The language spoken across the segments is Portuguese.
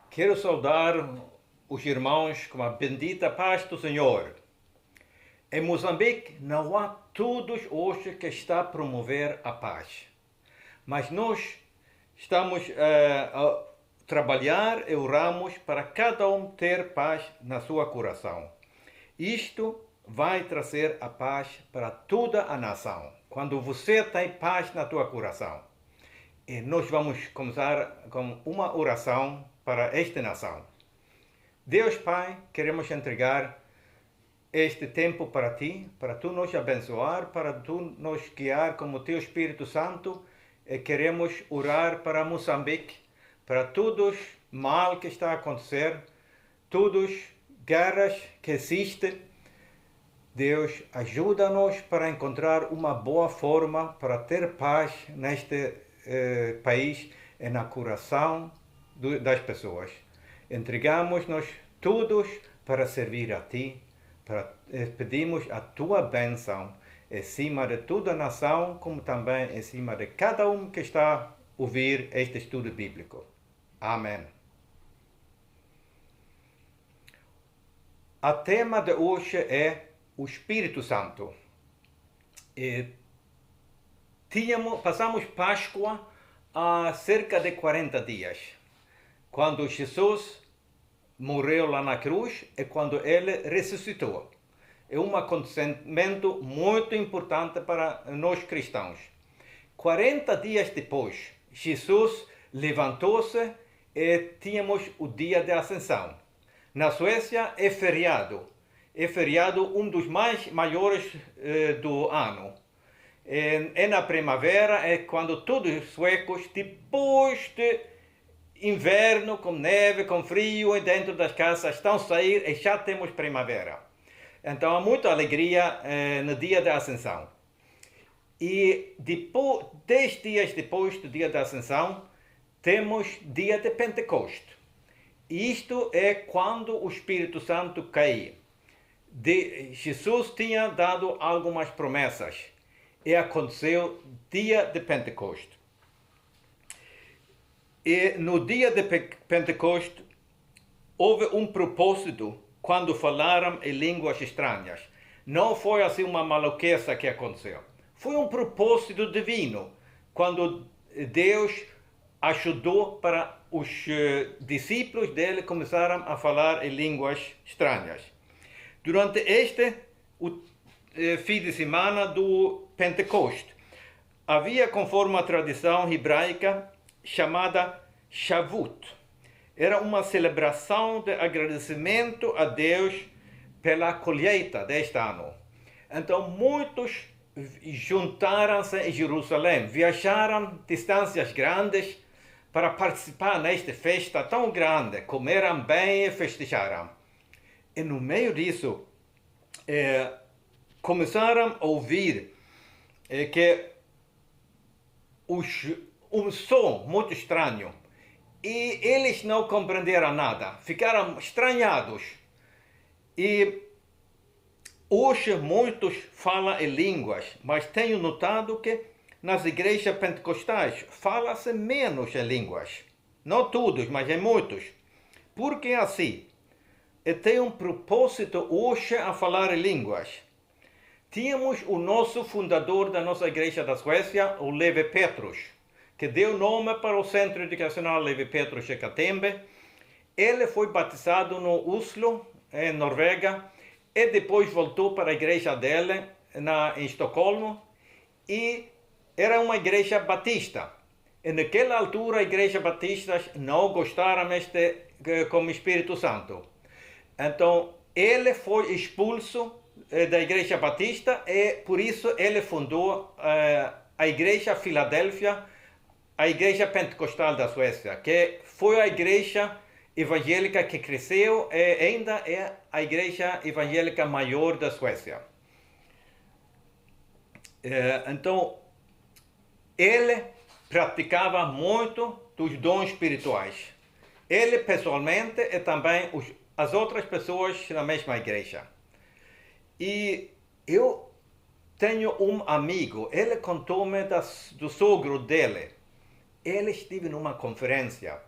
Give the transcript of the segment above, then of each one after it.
Quero saudar os irmãos com a bendita paz do Senhor. Em Moçambique não há todos hoje que está a promover a paz. Mas nós estamos a trabalhar e oramos para cada um ter paz na sua coração. Isto vai trazer a paz para toda a nação. Quando você tem paz na tua coração. E nós vamos começar com uma oração para esta nação. Deus Pai, queremos entregar este tempo para Ti, para Tu nos abençoar, para Tu nos guiar como Teu Espírito Santo, e queremos orar para Moçambique, para todos mal que está a acontecer, todas guerras que existem. Deus, ajuda-nos para encontrar uma boa forma para ter paz neste país e no coração das pessoas. Entregamos-nos todos para servir a Ti, pedimos a Tua bênção em cima de toda a nação, como também em cima de cada um que está a ouvir este estudo bíblico. Amém. O tema de hoje é o Espírito Santo. Passamos Páscoa há cerca de 40 dias, quando Jesus morreu lá na cruz e quando ele ressuscitou. É um acontecimento muito importante para nós cristãos. 40 dias depois, Jesus levantou-se e tínhamos o dia da Ascensão. Na Suécia é feriado um dos maiores do ano. É na primavera, é quando todos os suecos, depois de inverno, com neve, com frio, e dentro das casas estão a sair e já temos primavera. Então há muita alegria no dia da Ascensão. E 10 dias depois do dia da Ascensão, temos dia de Pentecoste. Isto é quando o Espírito Santo cai. Jesus tinha dado algumas promessas e aconteceu dia de Pentecoste. E no dia de Pentecoste houve um propósito quando falaram em línguas estranhas. Não foi assim uma maluqueza que aconteceu. Foi um propósito divino, quando Deus ajudou para os discípulos dele começaram a falar em línguas estranhas. Durante fim de semana do Pentecoste, havia, conforme a tradição hebraica, chamada Shavuot. Era uma celebração de agradecimento a Deus pela colheita deste ano. Então, muitos juntaram-se em Jerusalém, viajaram distâncias grandes para participar nesta festa tão grande, comeram bem e festejaram. E no meio disso, começaram a ouvir que um som muito estranho. E eles não compreenderam nada, ficaram estranhados. E hoje muitos falam em línguas, mas tenho notado que nas igrejas pentecostais fala-se menos em línguas. Não todos, mas em muitos. Por que assim? E tem um propósito hoje a falar em línguas. Tínhamos o nosso fundador da nossa igreja da Suécia, o Levi Petrus, que deu nome para o Centro Educacional Levi Petrus de Katembe. Ele foi batizado no Oslo, em Noruega, e depois voltou para a igreja dele em Estocolmo, e era uma igreja batista. E naquela altura, a igreja batistas não gostaram como Espírito Santo. Então, ele foi expulso da igreja batista e, por isso, ele fundou a igreja Filadélfia, a igreja pentecostal da Suécia, que foi a igreja evangélica que cresceu e ainda é a igreja evangélica maior da Suécia. Então, ele praticava muito dos dons espirituais. Ele pessoalmente e também as outras pessoas na mesma igreja. E eu tenho um amigo, ele contou-me do sogro dele. Ele esteve numa conferência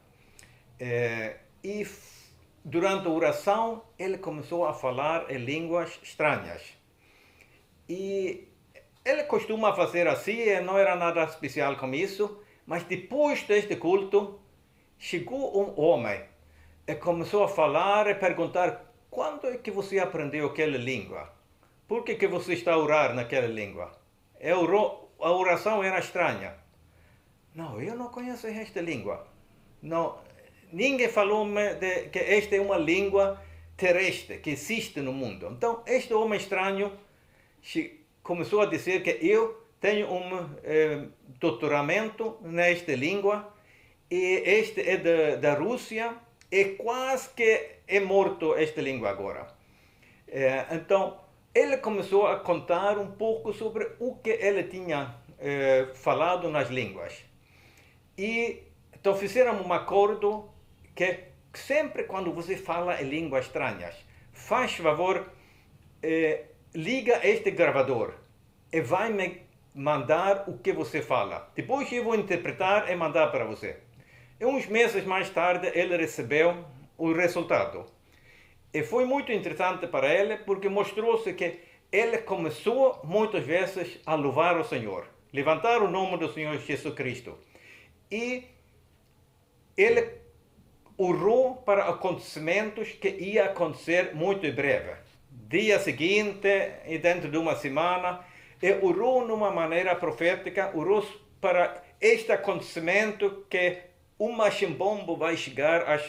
e durante a oração ele começou a falar em línguas estranhas. E ele costuma fazer assim, não era nada especial com isso, mas depois deste culto chegou um homem e começou a falar e perguntar: quando é que você aprendeu aquela língua? Por que você está a orar naquela língua? A oração era estranha. Não, eu não conheço esta língua. Não, ninguém falou-me que esta é uma língua terrestre que existe no mundo. Então, este homem estranho começou a dizer que eu tenho um doutoramento nesta língua e este é da Rússia e quase que é morto esta língua agora. Então, ele começou a contar um pouco sobre o que ele tinha falado nas línguas. E então fizeram um acordo que sempre quando você fala em línguas estranhas, faz favor, liga este gravador e vai me mandar o que você fala. Depois eu vou interpretar e mandar para você. E uns meses mais tarde ele recebeu o resultado. E foi muito interessante para ele porque mostrou-se que ele começou muitas vezes a louvar o Senhor, levantar o nome do Senhor Jesus Cristo. E ele orou para acontecimentos que ia acontecer muito em breve. Dia seguinte, e dentro de uma semana, e orou numa maneira profética, orou para este acontecimento que o machimbombo vai chegar às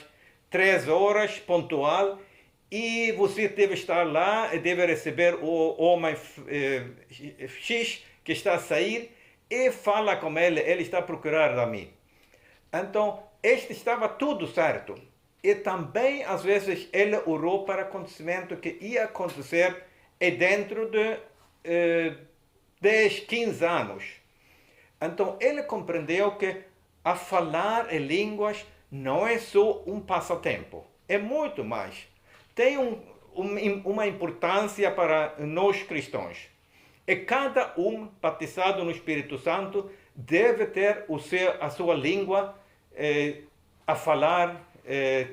3 horas pontual e você deve estar lá e deve receber o homem X que está a sair e fala com ele está a procurar a mim. Então, este estava tudo certo. E também, às vezes, ele orou para acontecimento que ia acontecer dentro de 10, 15 anos. Então, ele compreendeu que a falar em línguas não é só um passatempo, é muito mais. Tem uma importância para nós cristãos. E cada um batizado no Espírito Santo deve ter a sua língua a falar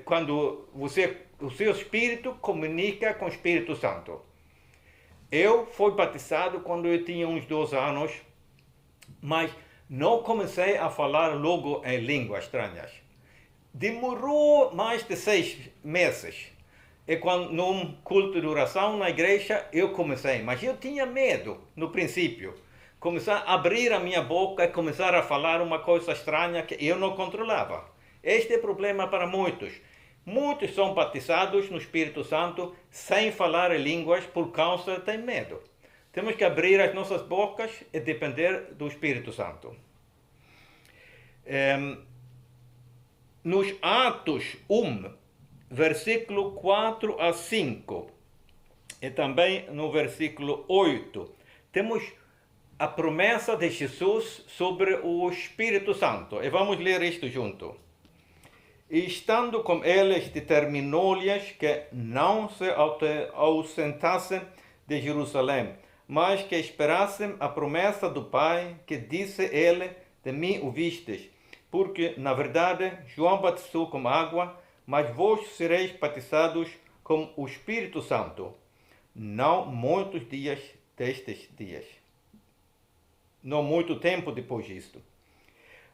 quando o seu espírito comunica com o Espírito Santo. Eu fui batizado quando eu tinha uns 12 anos, mas não comecei a falar logo em línguas estranhas. Demorou mais de 6 meses. E quando num culto de oração na igreja eu comecei, mas eu tinha medo no princípio. Começar a abrir a minha boca e começar a falar uma coisa estranha que eu não controlava. Este é o problema para muitos. Muitos são batizados no Espírito Santo sem falar em línguas por causa de medo. Temos que abrir as nossas bocas e depender do Espírito Santo. Nos Atos 1, versículo 4 a 5, e também no versículo 8, temos a promessa de Jesus sobre o Espírito Santo. E vamos ler isto junto. E estando com eles, determinou-lhes que não se ausentassem de Jerusalém, mas que esperassem a promessa do Pai, que disse ele: de mim ouvistes. Porque, na verdade, João batizou com água, mas vós sereis batizados com o Espírito Santo. Não muitos dias destes dias. Não muito tempo depois disto.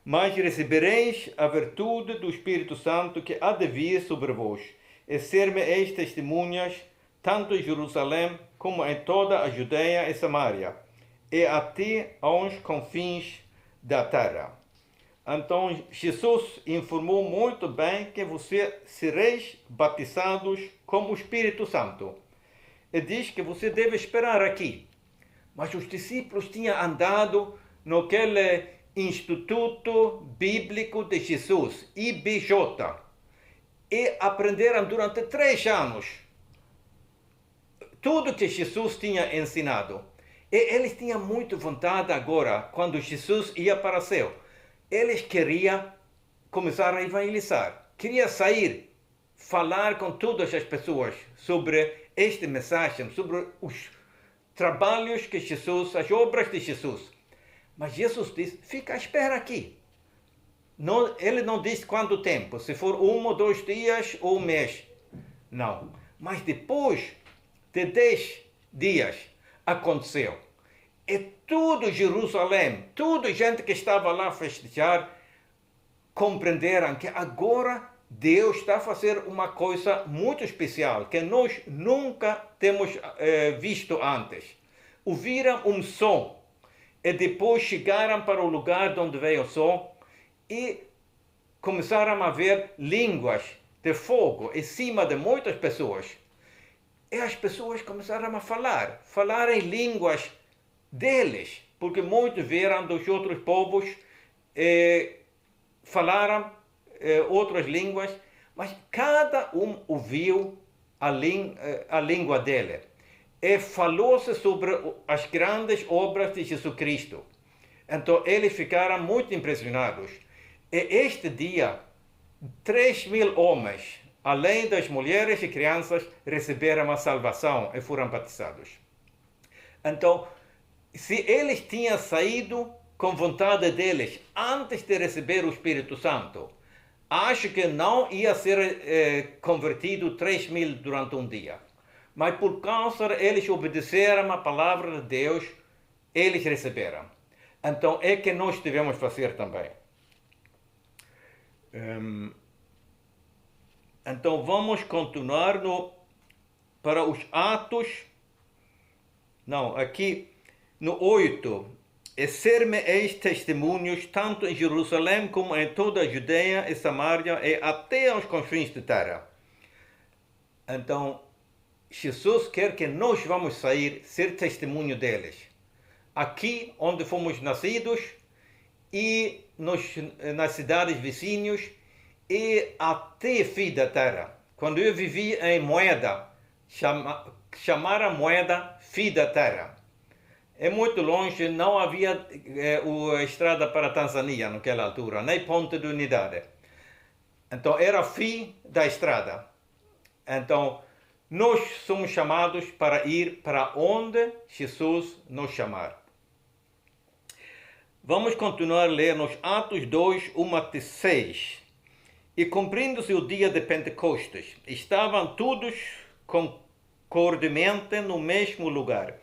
Mas recebereis a virtude do Espírito Santo que há de vir sobre vós, e ser-me-eis testemunhas, tanto em Jerusalém como em toda a Judeia e Samaria, e até aos confins da terra. Então, Jesus informou muito bem que você sereis batizados com o Espírito Santo. E diz que você deve esperar aqui. Mas os discípulos tinham andado naquele Instituto Bíblico de Jesus, IBJ, e aprenderam durante 3 anos tudo que Jesus tinha ensinado. E eles tinham muito vontade agora, quando Jesus ia para o céu. Eles queriam começar a evangelizar. queria sair, falar com todas as pessoas sobre esta mensagem, sobre os trabalhos que Jesus, as obras de Jesus. Mas Jesus disse, fica à espera aqui. Não, ele não disse quanto tempo, se for 1 ou 2 dias ou um mês. Não. Mas depois de 10 dias aconteceu. E todo Jerusalém, toda gente que estava lá a festejar, compreenderam que agora Deus está a fazer uma coisa muito especial, que nós nunca temos visto antes. Ouviram um som, e depois chegaram para o lugar de onde veio o som, e começaram a ver línguas de fogo em cima de muitas pessoas. E as pessoas começaram a falar em línguas deles, porque muitos vieram dos outros povos, falaram outras línguas, mas cada um ouviu a língua dele. E falou-se sobre as grandes obras de Jesus Cristo. Então eles ficaram muito impressionados. E este dia, 3.000 homens, além das mulheres e crianças, receberam a salvação e foram batizados. Então, se eles tinham saído com vontade deles antes de receber o Espírito Santo, acho que não ia ser convertido 3.000 durante um dia. Mas por causa eles obedeceram a palavra de Deus, eles receberam. Então é que nós devemos fazer também. Então vamos continuar para os Atos. Não, aqui no 8. E ser-me-eis testemunhos tanto em Jerusalém como em toda a Judeia e Samaria e até aos confins da terra. Então, Jesus quer que nós vamos sair, ser testemunho deles. Aqui onde fomos nascidos e nas cidades vizinhas e até fim da terra. Quando eu vivi em Moeda, chamaram a Moeda fim da terra. É muito longe, não havia estrada para a Tanzânia naquela altura, nem ponte de unidade. Então era fim da estrada. Então nós somos chamados para ir para onde Jesus nos chamar. Vamos continuar a ler nos Atos 2, 1 até 6. E cumprindo-se o dia de Pentecostes, estavam todos concordemente no mesmo lugar.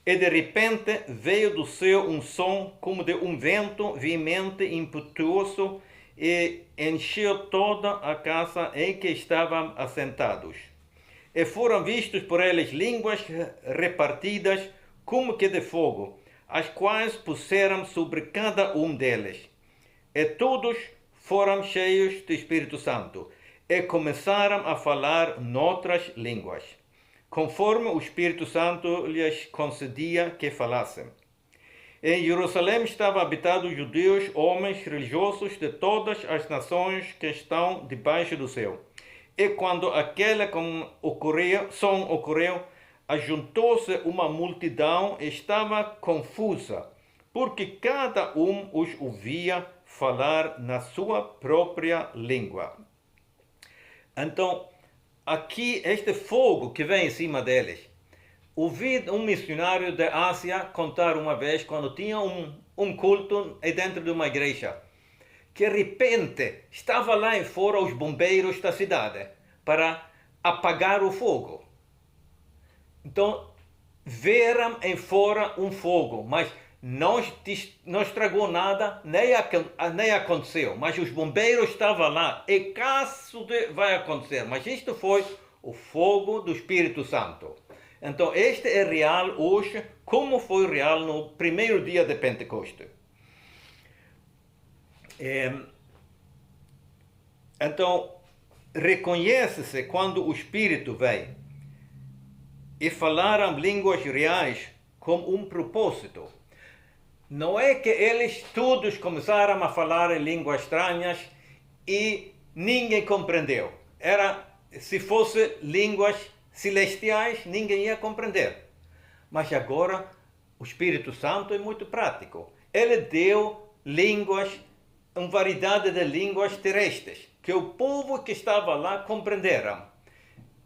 E de repente veio do céu um som como de um vento veemente e impetuoso e encheu toda a casa em que estavam assentados. E foram vistos por eles línguas repartidas como que de fogo, as quais puseram sobre cada um deles. E todos foram cheios do Espírito Santo e começaram a falar noutras línguas, conforme o Espírito Santo lhes concedia que falassem. Em Jerusalém estavam habitados judeus, homens religiosos de todas as nações que estão debaixo do céu. E quando aquele som ocorreu, ajuntou-se uma multidão e estava confusa, porque cada um os ouvia falar na sua própria língua. Então, aqui, este fogo que vem em cima deles. Ouvi um missionário da Ásia contar uma vez, quando tinha um culto dentro de uma igreja, que de repente estava lá em fora os bombeiros da cidade para apagar o fogo. Então, viram em fora um fogo, mas não estragou nada, nem aconteceu. Mas os bombeiros estavam lá, e caso vai acontecer. Mas isto foi o fogo do Espírito Santo. Então, este é real hoje, como foi real no primeiro dia de Pentecostes. Então, reconhece-se quando o Espírito vem. E falaram línguas reais com um propósito. Não é que eles todos começaram a falar em línguas estranhas e ninguém compreendeu. Se fosse línguas celestiais, ninguém ia compreender. Mas agora o Espírito Santo é muito prático. Ele deu línguas, uma variedade de línguas terrestres. que o povo que estava lá compreenderam.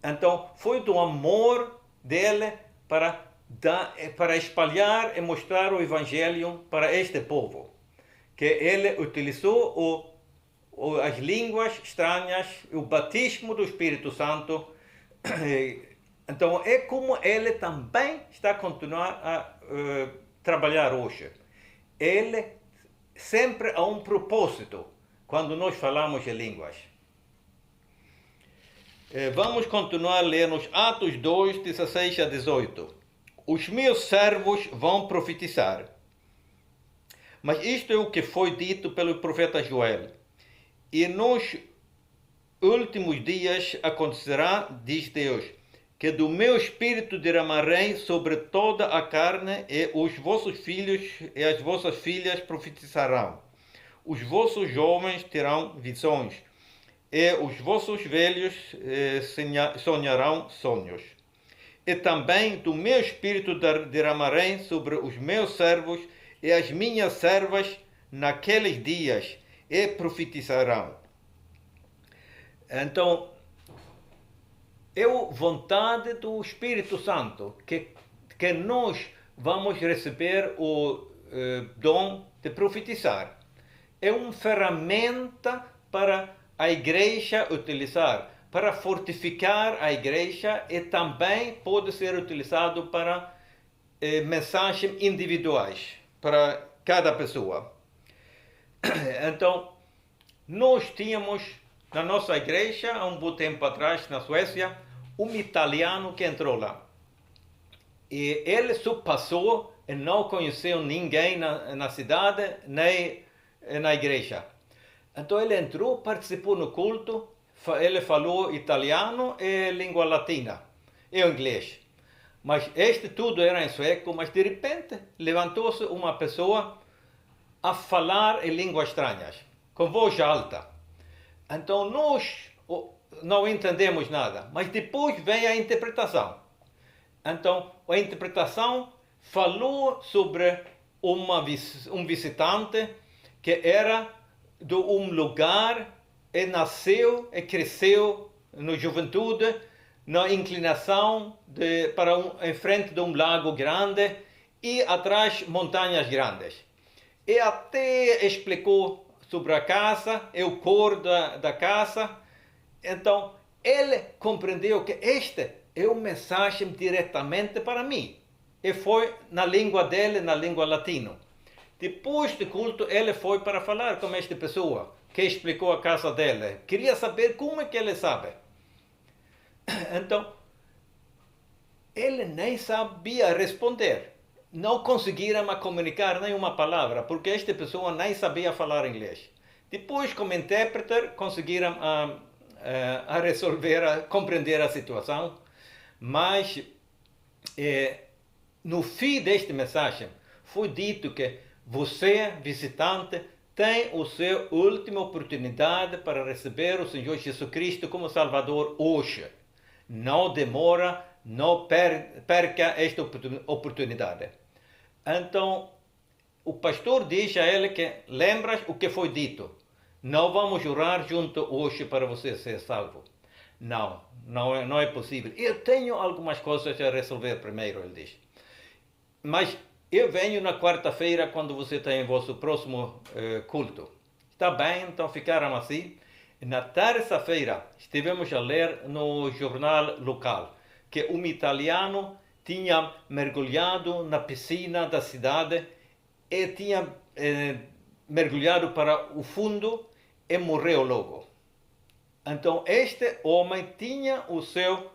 Então, foi do amor dele para espalhar e mostrar o Evangelho para este povo. Que ele utilizou as línguas estranhas, o batismo do Espírito Santo. Então, é como ele também está a continuar a trabalhar hoje. Ele sempre há um propósito quando nós falamos de línguas. Vamos continuar a ler nos Atos 2, 16 a 18. Os meus servos vão profetizar. Mas isto é o que foi dito pelo profeta Joel. E nos últimos dias acontecerá, diz Deus, que do meu espírito derramarei sobre toda a carne, e os vossos filhos e as vossas filhas profetizarão. Os vossos jovens terão visões, e os vossos velhos sonharão sonhos. E também do meu espírito derramarei sobre os meus servos e as minhas servas naqueles dias, e profetizarão. Então, é a vontade do Espírito Santo que nós vamos receber o dom de profetizar. É uma ferramenta para a igreja utilizar, para fortificar a igreja, e também pode ser utilizado para mensagens individuais, para cada pessoa. Então, nós tínhamos na nossa igreja, há um bom tempo atrás, na Suécia, um italiano que entrou lá. E ele só passou e não conheceu ninguém na cidade, nem na igreja. Então ele entrou, participou no culto, ele falou italiano e língua latina, e inglês. Mas este tudo era em sueco, mas de repente levantou-se uma pessoa a falar em línguas estranhas, com voz alta. Então nós não entendemos nada, mas depois vem a interpretação. Então a interpretação falou sobre um visitante que era de um lugar e nasceu e cresceu na juventude, na inclinação em frente de um lago grande e atrás montanhas grandes. E até explicou sobre a casa e o cor da casa. Então, ele compreendeu que este é uma mensagem diretamente para mim. E foi na língua dele, na língua latina. Depois do culto, ele foi para falar com esta pessoa, que explicou a casa dele. Queria saber como é que ele sabe. Então, ele nem sabia responder. Não conseguiram comunicar nenhuma palavra, porque esta pessoa nem sabia falar inglês. Depois, como intérprete, conseguiram compreender a situação, mas no fim desta mensagem foi dito que você, visitante, tem a sua última oportunidade para receber o Senhor Jesus Cristo como Salvador hoje. Não demora, não perca esta oportunidade. Então, o pastor diz a ele que lembras o que foi dito. Não vamos orar junto hoje para você ser salvo. Não é possível. Eu tenho algumas coisas a resolver primeiro, ele diz. Mas eu venho na quarta-feira quando você tem o vosso próximo culto. Está bem, então ficaram assim. Na terça-feira estivemos a ler no jornal local que um italiano tinha mergulhado na piscina da cidade e tinha mergulhado para o fundo e morreu logo. Então este homem tinha a sua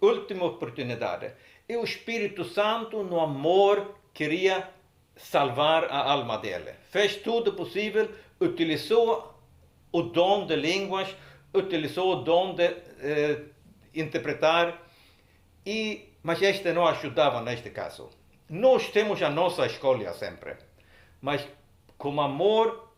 última oportunidade. E o Espírito Santo, no amor, queria salvar a alma dele. Fez tudo possível, utilizou o dom de línguas, utilizou o dom de interpretar, mas este não ajudava neste caso. Nós temos a nossa escolha sempre, mas com amor,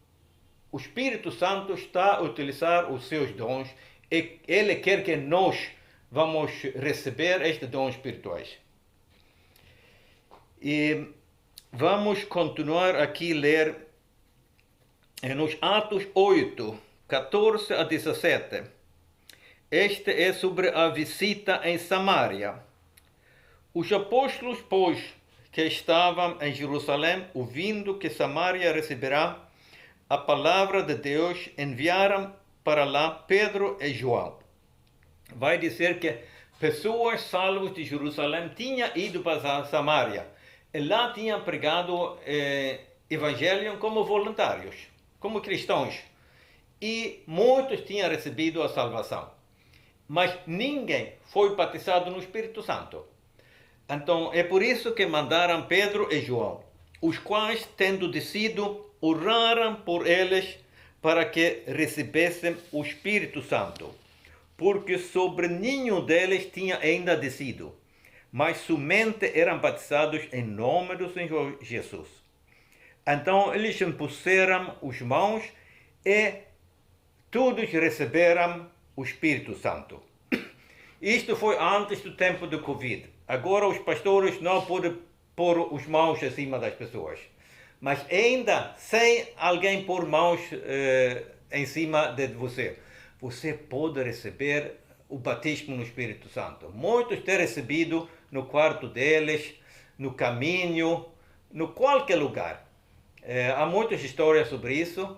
o Espírito Santo está a utilizar os seus dons e ele quer que nós vamos receber estes dons espirituais. E vamos continuar aqui a ler nos Atos 8, 14 a 17. Este é sobre a visita em Samaria. Os apóstolos, pois, que estavam em Jerusalém, ouvindo que Samaria receberá a palavra de Deus, enviaram para lá Pedro e João. Vai dizer que pessoas salvas de Jerusalém tinham ido para Samaria e lá tinham pregado evangelho como voluntários, como cristãos. E muitos tinham recebido a salvação. Mas ninguém foi batizado no Espírito Santo. Então é por isso que mandaram Pedro e João, os quais, tendo descido, oraram por eles para que recebessem o Espírito Santo, porque sobre nenhum deles tinha ainda descido, mas somente eram batizados em nome do Senhor Jesus. Então eles impuseram as mãos e todos receberam o Espírito Santo. Isto foi antes do tempo do Covid. Agora os pastores não podem pôr as mãos acima das pessoas. Mas ainda, sem alguém pôr mãos em cima de você, você pode receber o batismo no Espírito Santo. Muitos têm recebido no quarto deles, no caminho, no qualquer lugar. Há muitas histórias sobre isso,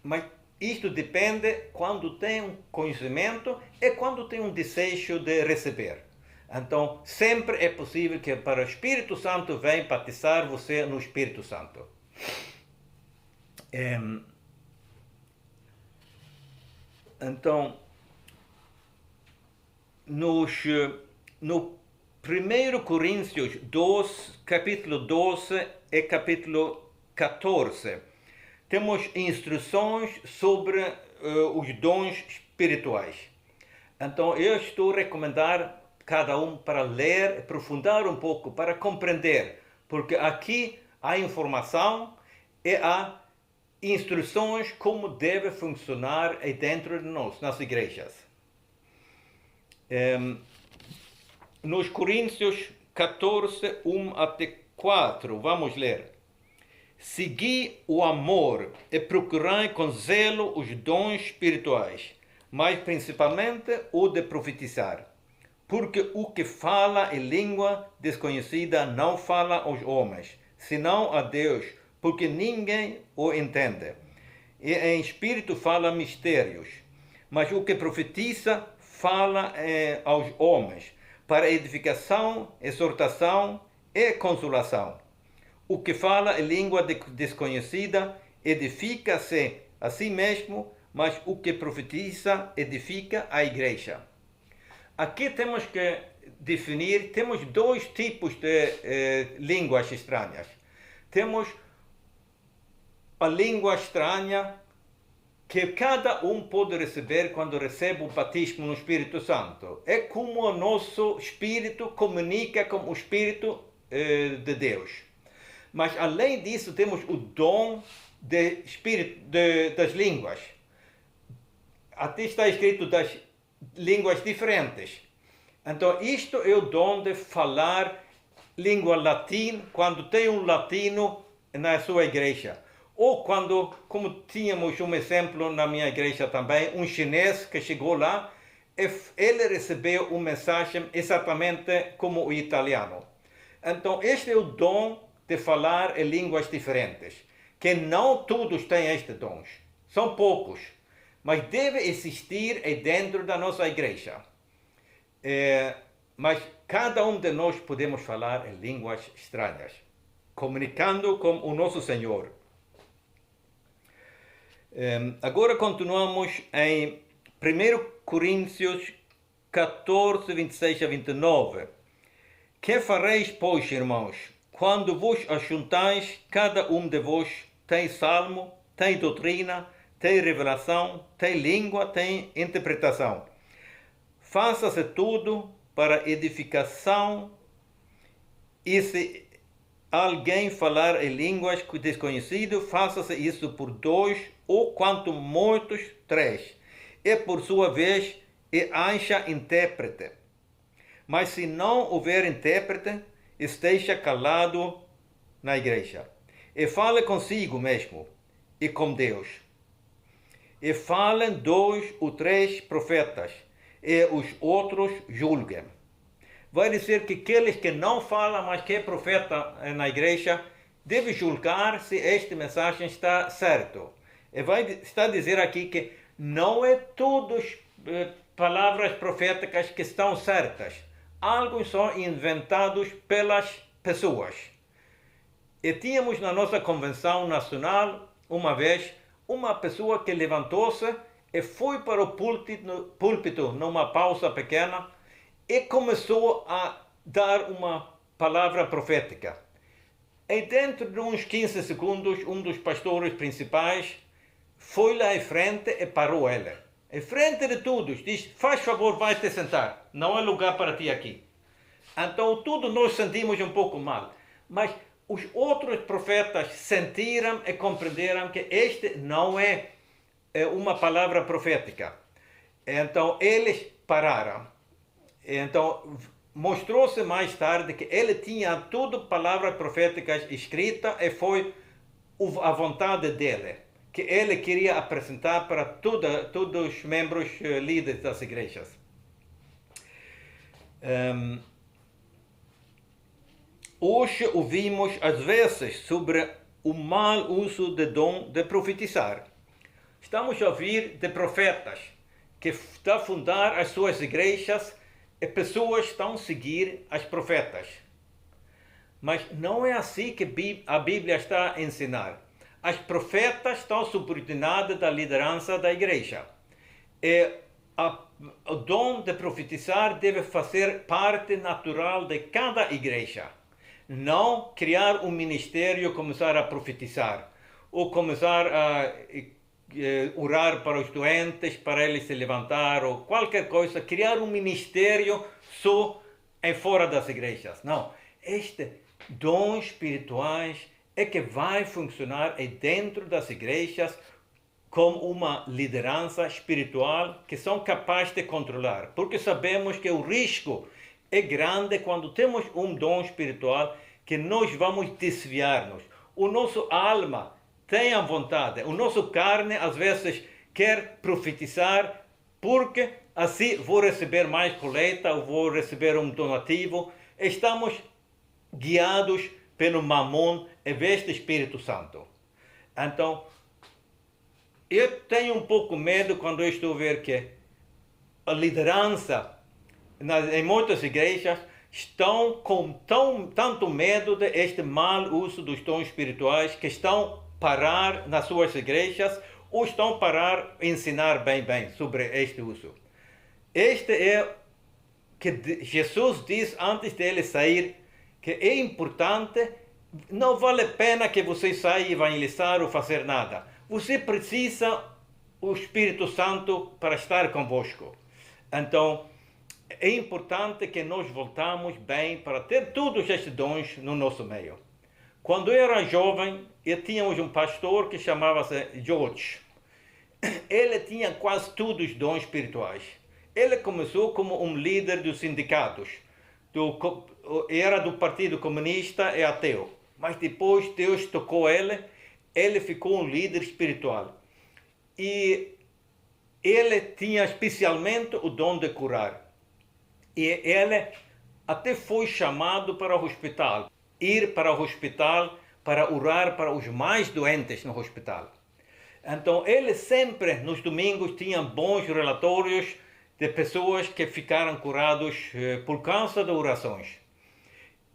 mas isto depende quando tem um conhecimento e quando tem um desejo de receber. Então, sempre é possível que para o Espírito Santo venha batizar você no Espírito Santo. Então, no 1 Coríntios 12, capítulo 12 e capítulo 14, temos instruções sobre os dons espirituais. Então, eu estou a recomendar cada um para ler, aprofundar um pouco, para compreender, porque aqui há informação e há instruções como deve funcionar aí dentro de nós, nas igrejas. Nos Coríntios 14, 1 até 4, vamos ler. Segui o amor e procurai com zelo os dons espirituais, mas principalmente o de profetizar. Porque o que fala em língua desconhecida não fala aos homens, senão a Deus, porque ninguém o entende. E em espírito fala mistérios. Mas o que profetiza fala aos homens, para edificação, exortação e consolação. O que fala em língua desconhecida edifica-se a si mesmo, mas o que profetiza edifica a igreja. Aqui temos que definir, temos dois tipos de línguas estranhas. Temos a língua estranha que cada um pode receber quando recebe o batismo no Espírito Santo. É como o nosso espírito comunica com o Espírito de Deus. Mas além disso temos o dom das línguas. Até está escrito das línguas diferentes. Então isto é o dom de falar língua latina quando tem um latino na sua igreja. Ou quando, como tínhamos um exemplo na minha igreja também, um chinês que chegou lá, ele recebeu uma mensagem exatamente como o italiano. Então este é o dom de falar em línguas diferentes, que não todos têm este dom, são poucos, mas deve existir aí dentro da nossa igreja. Mas cada um de nós podemos falar em línguas estranhas, comunicando com o nosso Senhor. Agora continuamos em 1 Coríntios 14, 26 a 29. Que fareis, pois, irmãos, quando vos ajuntais, cada um de vos tem salmo, tem doutrina, tem revelação, tem língua, tem interpretação. Faça-se tudo para edificação, e se alguém falar em línguas desconhecidas, faça-se isso por 2, ou quanto muitos, 3. E por sua vez, haja intérprete. Mas se não houver intérprete, esteja calado na igreja. E fale consigo mesmo e com Deus. e falem 2 ou 3 profetas, e os outros julguem. Vai dizer que aqueles que não falam, mas que é profeta na igreja, devem julgar se esta mensagem está certo. E está a dizer aqui que não é todas palavras proféticas que estão certas. Alguns são inventados pelas pessoas. E tínhamos na nossa convenção nacional, uma vez, uma pessoa que levantou-se e foi para o púlpito numa pausa pequena e começou a dar uma palavra profética. E dentro de uns 15 segundos, um dos pastores principais foi lá em frente e parou ele. Em frente de todos, diz: faz favor, vai te sentar, não é lugar para ti aqui. Então tudo nós sentimos um pouco mal, mas os outros profetas sentiram e compreenderam que este não é uma palavra profética. Então eles pararam. Então mostrou-se mais tarde que ele tinha tudo palavras proféticas escritas e foi a vontade dele, que ele queria apresentar para todos os membros líderes das igrejas. Hoje ouvimos às vezes sobre o mau uso do dom de profetizar. Estamos a ouvir de profetas que estão a fundar as suas igrejas e pessoas estão a seguir as profetas. Mas não é assim que a Bíblia está a ensinar. As profetas estão subordinadas à liderança da igreja. E o dom de profetizar deve fazer parte natural de cada igreja. Não criar um ministério e começar a profetizar, ou começar a orar para os doentes, para eles se levantar, ou qualquer coisa, criar um ministério só em fora das igrejas. Não, estes dons espirituais é que vai funcionar dentro das igrejas como uma liderança espiritual que são capazes de controlar, porque sabemos que o risco é grande quando temos um dom espiritual que nós vamos desviar-nos. O nosso alma tem a vontade, o nosso carne às vezes quer profetizar porque assim vou receber mais colheita, ou vou receber um donativo. Estamos guiados pelo mamon em vez do Espírito Santo. Então, eu tenho um pouco medo quando eu estou a ver que a liderança em muitas igrejas estão com tanto medo deste mau uso dos dons espirituais que estão a parar nas suas igrejas ou estão a parar a ensinar bem sobre este uso. Este é que Jesus diz antes dele sair, que é importante, não vale a pena que você saia evangelizar ou fazer nada. Você precisa do Espírito Santo para estar convosco. Então, é importante que nós voltamos bem para ter todos estes dons no nosso meio. Quando eu era jovem, tínhamos um pastor que chamava-se George. Ele tinha quase todos os dons espirituais. Ele começou como um líder dos sindicatos. Era do Partido Comunista e ateu. Mas depois Deus tocou ele ficou um líder espiritual. E ele tinha especialmente o dom de curar. E ele até foi chamado para o hospital. Ir para o hospital para orar para os mais doentes no hospital. Então ele sempre nos domingos tinha bons relatórios de pessoas que ficaram curadas por causa de orações.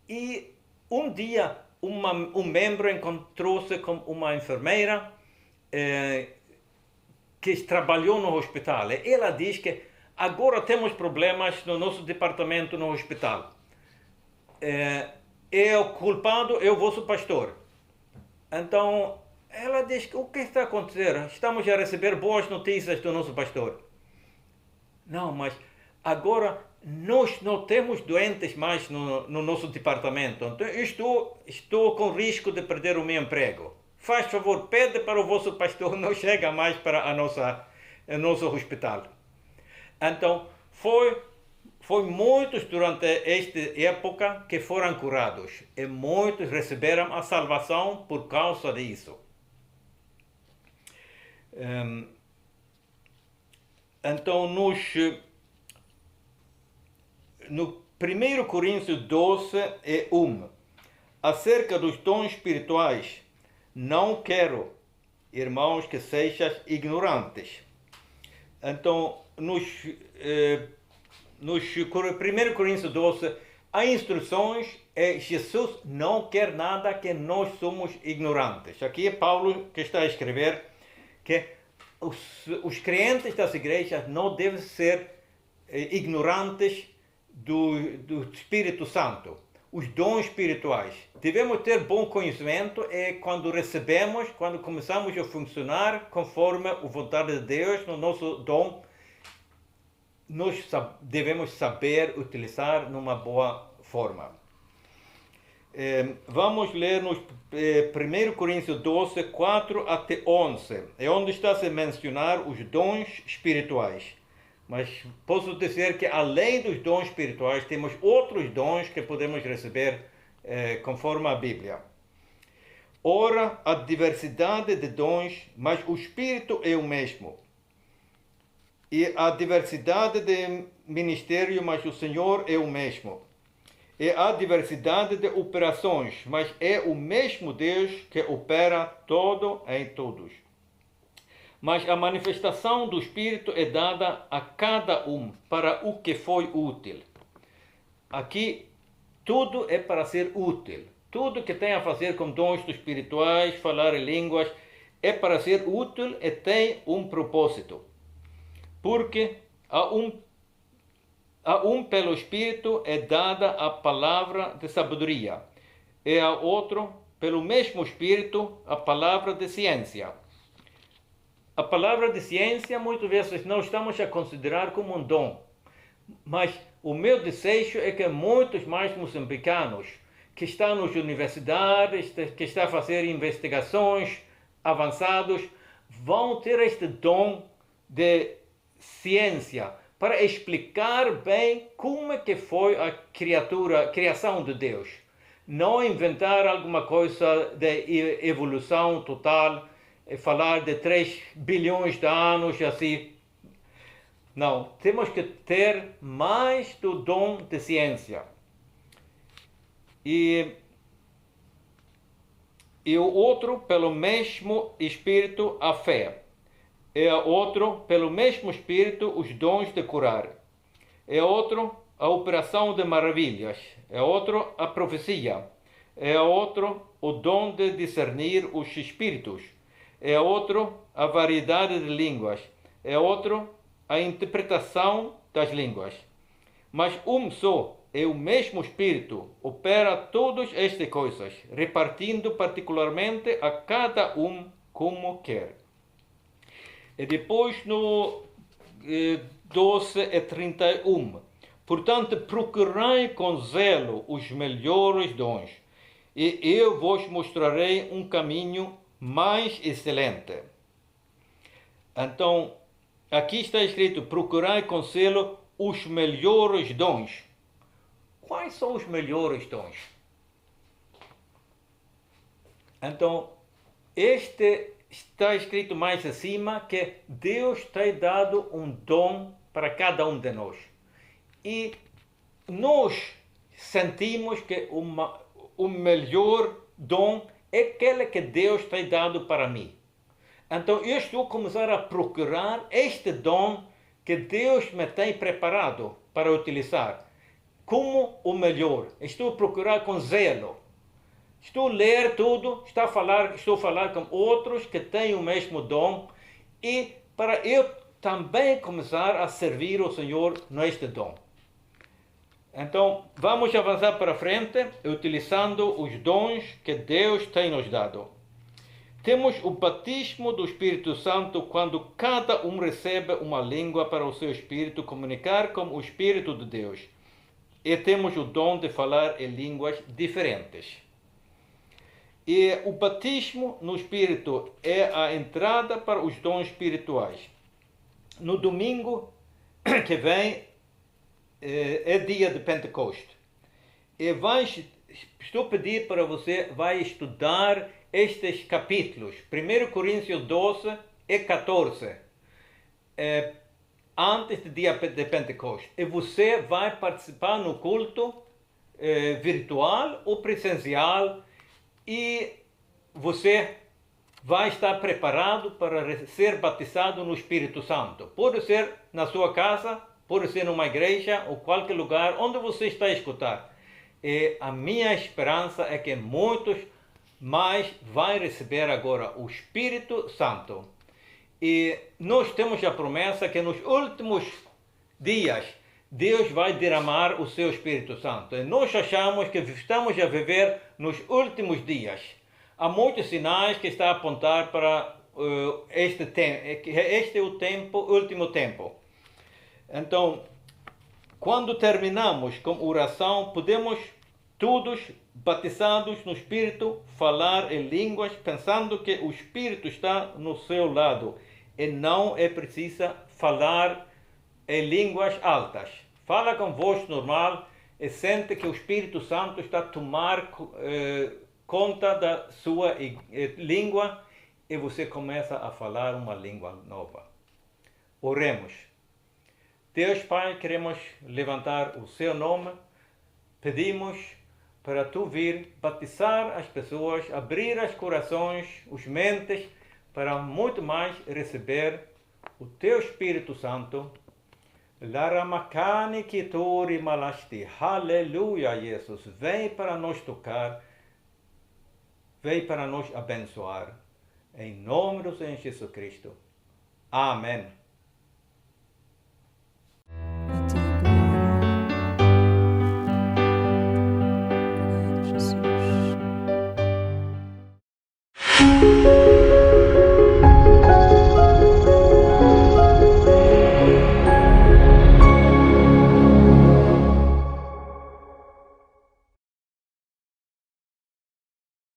E um dia um membro encontrou-se com uma enfermeira que trabalhou no hospital. E ela diz que agora temos problemas no nosso departamento no hospital. O culpado é o vosso pastor. Então ela diz: o que está acontecendo? Estamos a receber boas notícias do nosso pastor. Não, mas agora nós não temos doentes mais no nosso departamento. Então eu estou com risco de perder o meu emprego. Faz favor, pede para o vosso pastor não chega mais para o nosso hospital. Então foi muitos durante esta época que foram curados. E muitos receberam a salvação por causa disso. Então, no 1 Coríntios 12 e 1, acerca dos dons espirituais, não quero, irmãos, que sejam ignorantes. Então, nos 1 Coríntios 12, há instruções e Jesus não quer nada que nós somos ignorantes. Aqui é Paulo que está a escrever que os crentes das igrejas não devem ser ignorantes do Espírito Santo, os dons espirituais. Devemos ter bom conhecimento e quando recebemos, quando começamos a funcionar conforme a vontade de Deus no nosso dom, nós devemos saber utilizar numa boa forma. Vamos ler nos 1 Coríntios 12, 4 até 11, é onde está a mencionar os dons espirituais. Mas posso dizer que além dos dons espirituais, temos outros dons que podemos receber conforme a Bíblia. Ora, há diversidade de dons, mas o Espírito é o mesmo. E há diversidade de ministério, mas o Senhor é o mesmo. E há diversidade de operações, mas é o mesmo Deus que opera todo em todos. Mas a manifestação do Espírito é dada a cada um para o que foi útil. Aqui, tudo é para ser útil. Tudo que tem a fazer com dons espirituais, falar em línguas, é para ser útil e tem um propósito. Porque a um pelo Espírito é dada a palavra de sabedoria, e a outro, pelo mesmo Espírito, a palavra de ciência. A palavra de ciência, muitas vezes, não estamos a considerar como um dom. Mas o meu desejo é que muitos mais moçambicanos que estão nas universidades, que estão a fazer investigações avançadas, vão ter este dom de ciência para explicar bem como é que foi a criação de Deus. Não inventar alguma coisa de evolução total, falar de 3 bilhões de anos, assim. Não, temos que ter mais do dom de ciência. E o outro, pelo mesmo Espírito, a fé. E a outro, pelo mesmo Espírito, os dons de curar. E a outro, a operação de maravilhas. E a outro, a profecia. E a outro, o dom de discernir os espíritos. E a outro, a variedade de línguas. E a outro, a interpretação das línguas. Mas um só é o mesmo Espírito, opera todas estas coisas, repartindo particularmente a cada um como quer. E depois no 12 e 31. Portanto, procurai com zelo os melhores dons, e eu vos mostrarei um caminho mais excelente. Então, aqui está escrito, procurai com zelo os melhores dons. Quais são os melhores dons? Então, este está escrito mais acima que Deus tem dado um dom para cada um de nós. E nós sentimos que o melhor dom é aquele que Deus tem dado para mim. Então eu estou a começar a procurar este dom que Deus me tem preparado para utilizar como o melhor. Estou a procurar com zelo. Estou a ler tudo, estou a falar com outros que têm o mesmo dom e para eu também começar a servir o Senhor neste dom. Então, vamos avançar para frente, utilizando os dons que Deus tem nos dado. Temos o batismo do Espírito Santo quando cada um recebe uma língua para o seu espírito comunicar com o Espírito de Deus. E temos o dom de falar em línguas diferentes. E o batismo no Espírito é a entrada para os dons espirituais. No domingo que vem é dia de Pentecoste. E estou a pedir para você, vai estudar estes capítulos, 1 Coríntios 12 e 14. antes do dia de Pentecostes. E você vai participar no culto virtual ou presencial e você vai estar preparado para ser batizado no Espírito Santo. Pode ser na sua casa, pode ser numa igreja ou qualquer lugar onde você está a escutar. E a minha esperança é que muitos mais vão receber agora o Espírito Santo. E nós temos a promessa que nos últimos dias Deus vai derramar o seu Espírito Santo. E nós achamos que estamos a viver nos últimos dias. Há muitos sinais que estão a apontar para este é o último tempo. Então, quando terminamos com oração, podemos todos, batizados no Espírito, falar em línguas, pensando que o Espírito está no seu lado. E não é preciso falar em línguas altas. Fala com voz normal e sente que o Espírito Santo está a tomar conta da sua língua e você começa a falar uma língua nova. Oremos. Deus Pai, queremos levantar o seu nome, pedimos para Tu vir batizar as pessoas, abrir os corações, os mentes, para muito mais receber o Teu Espírito Santo. Laramakani Kitori Malasti. Aleluia, Jesus. Vem para nos tocar. Vem para nos abençoar. Em nome do Senhor Jesus Cristo. Amém.